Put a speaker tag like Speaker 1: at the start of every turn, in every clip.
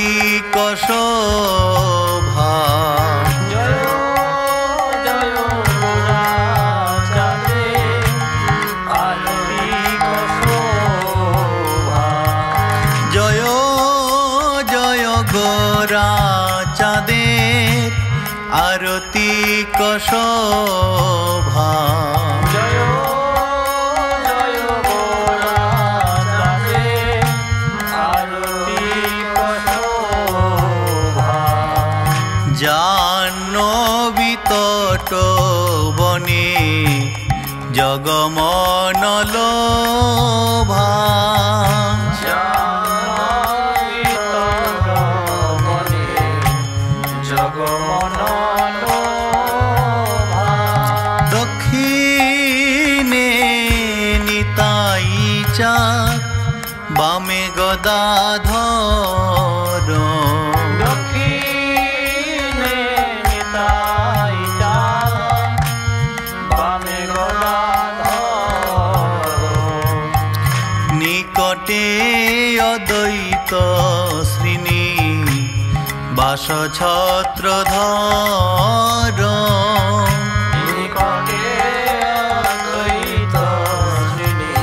Speaker 1: আরতিক শোভা
Speaker 2: জয় জয় গোরা চাঁদে আরতিক শোভা
Speaker 1: জয় জয় গোরা চাঁদের আরতিক শোভা
Speaker 2: জয় জয় গোরা চাঁদে আরতিক শোভা
Speaker 1: জাহ্নবী তট বনে জগমনল লোভা দক্ষিণে নিতাই চাঁদ বামে গদাধর
Speaker 2: দক্ষিণে নিতাই চাঁদ বামে গদাধর
Speaker 1: নিকটে অদ্বৈত শ্রীনি বাস ছত্রধর
Speaker 2: নিকটে অদ্বৈত শ্রীনি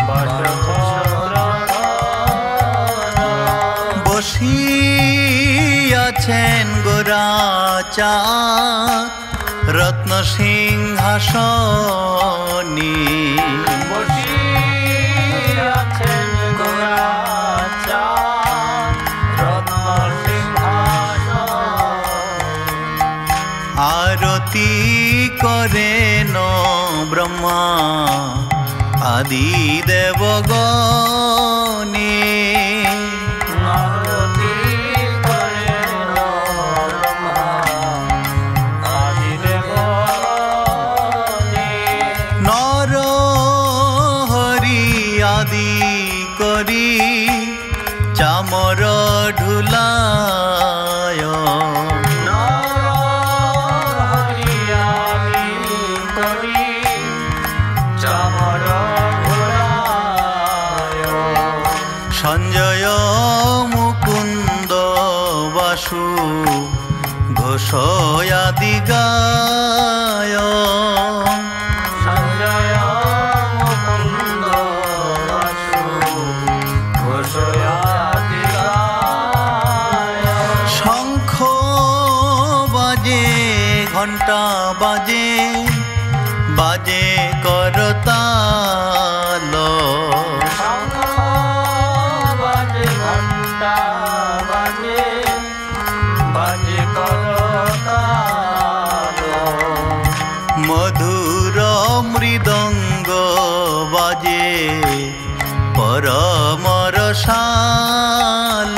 Speaker 2: বাস ছত্রধর
Speaker 1: বসিয়াছেন গোরা চাঁদ রত্ন সিংহাসনে
Speaker 2: বসিয়াছেন গোরা চাঁদ রত্ন সিংহাসনে
Speaker 1: আরতি করেন ব্রহ্মা আদি দেবগণে
Speaker 2: আরতি করেন ব্রহ্মা আদি দেবগণে
Speaker 1: নর হরি আদি করি চামর ঢুলায় সঞ্জয় মুকুন্দ বাসু ঘোষ আদি গায়
Speaker 2: সঞ্জয় মুকুন্দ বাসু ঘোষ আদি গায়
Speaker 1: শঙ্খ বাজে ঘণ্টা বাজে বাজে করতাল
Speaker 2: শঙ্খ বাজে ঘণ্টা বাজে বাজে করতাল
Speaker 1: মধুর মৃদঙ্গ বাজে পরমর শাল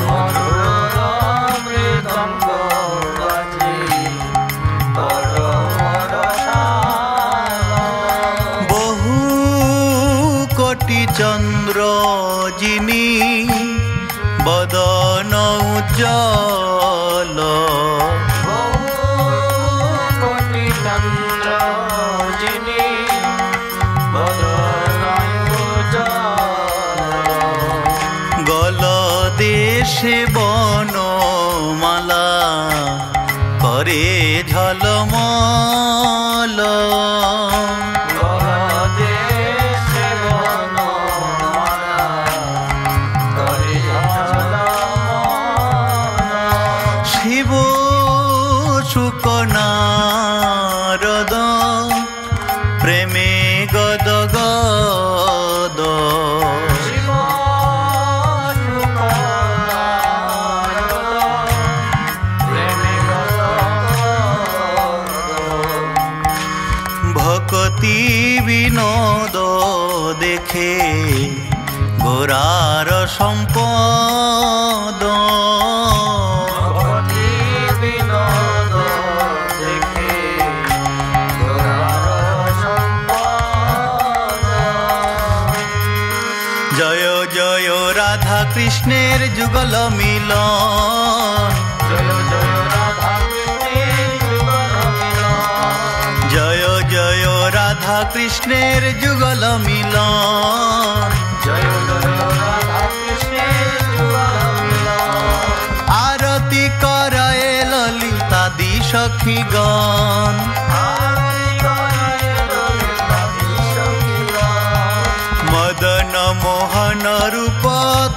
Speaker 2: মধুর মৃদঙ্গ বাজে পরমর শাল
Speaker 1: বহু কোটি চন্দ্র যিনি বদন উজ্জ্বল
Speaker 2: বহু কোটি চন্দ্র যিনি বদনায় উজ্জ্বল
Speaker 1: গল দেশে বনমালা করে ঝলমল
Speaker 2: গলদেশে বনমালা করে ঝলমল
Speaker 1: শিব শুকনারদ প্রেমে গদ গদ
Speaker 2: শিব শুকনারদ প্রেমে গদ
Speaker 1: ভকতি বিনোদ দেখে গোরার সম্পদ
Speaker 2: ভগবতী বিনোদ দেখে গোরার সম্পদ
Speaker 1: জয় জয় রাধা কৃষ্ণের যুগল মিলন
Speaker 2: জয় জয় রাধা কৃষ্ণের যুগল মিলন
Speaker 1: জয় জয় রাধা কৃষ্ণের যুগল মিলন
Speaker 2: জয় জয় রাধা কৃষ্ণের
Speaker 1: সখীগণ মদন মোহন রূপ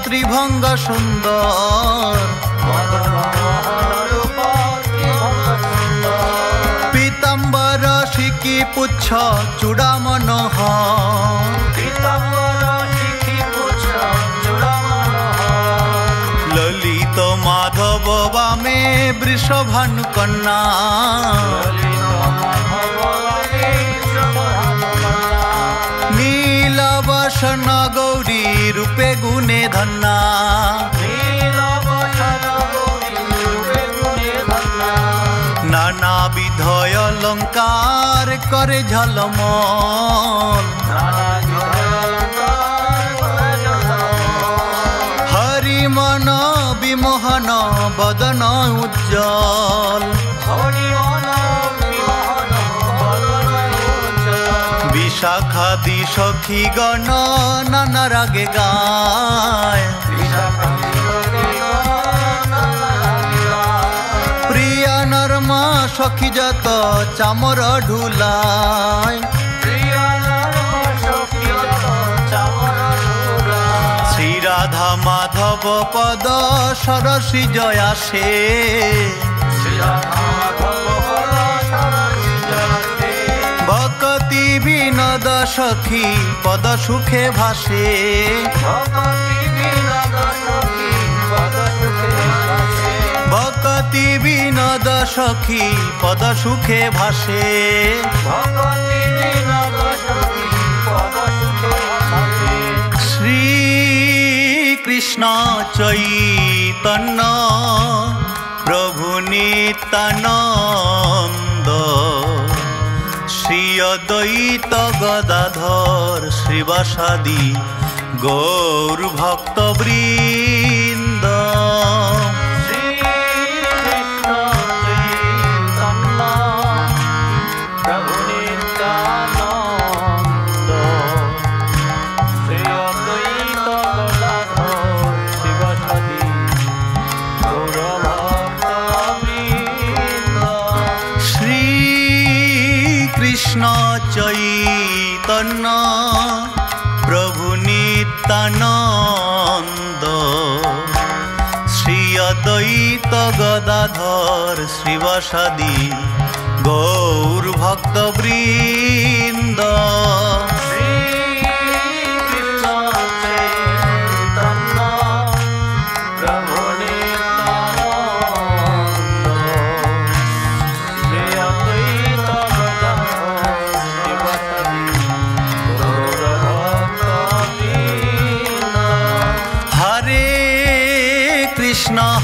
Speaker 1: ত্রিভঙ্গ সুন্দর পীতাম্বর শিকি পুচ্ছ চূড়া মনোহর ললিত মাধব বামে বৃষভানু কন্যা নীলবসন গৌরী রূপে গুণে ধন্যা নানাবিধ অলঙ্কার করে ঝলমল হরি মন বিমোহন বদন উজ্জ্বল বিশাখাদি সখীগণ নানা রাগে গায় প্রিয়া নর্মা সখী যত চামর ঢুলায় শ্রী রাধা মাধব পদ সরসী জয়াসে ভকতি বিনোদ সখী পদ সুখে ভাসে ভকতি বিনোদ সখী পদ সুখে ভাসে শ্রী কৃষ্ণ চৈতন্য প্রভু নিত্যানন্দ শ্রী অদ্বৈত গদাধর শ্রীবাসাদি গৌর ভক্তবৃন্দ কৃষ্ণ চৈতন্য প্রভু নিত্যানন্দ শ্রী অদ্বৈত গদাধর শ্রীবাসাদি গৌর ভক্তবৃন্দ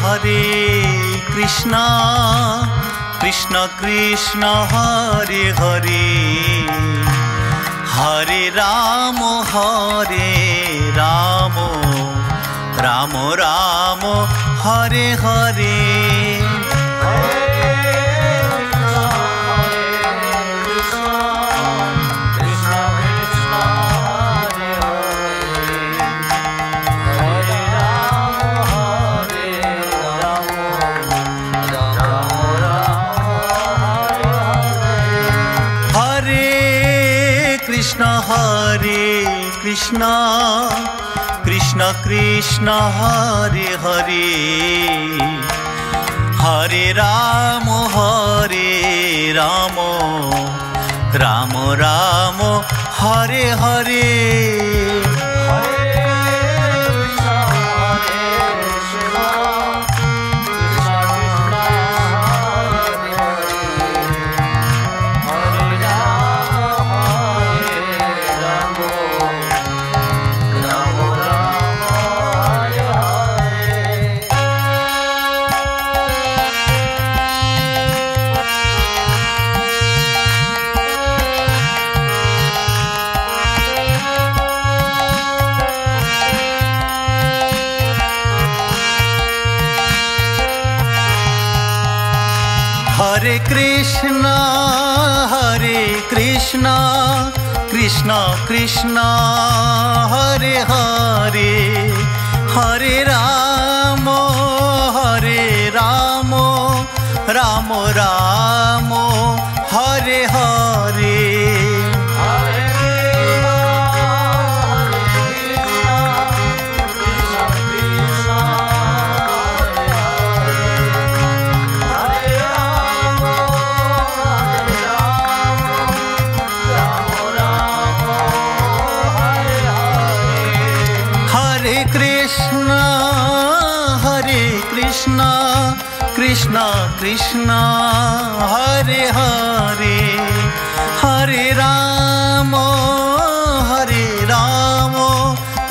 Speaker 1: হরে কৃষ্ণ কৃষ্ণ কৃষ্ণ হরে হরে হরে রাম রাম রাম হরে হরে হরে কৃষ্ণ কৃষ্ণ কৃষ্ণ হরে হরে হরে রাম রাম রাম হরে হরে हरे कृष्णा कृष्ण कृष्ण हरे हरे हरे राम राम राम हरे हरे कृष्ण कृष्ण हरे हरे हरे राम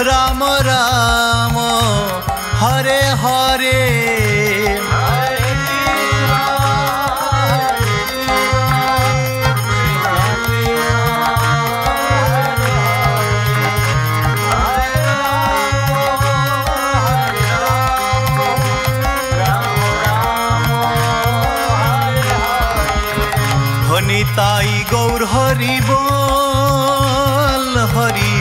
Speaker 1: राम राम हरे हरे निताई गौर हरि बोल हरि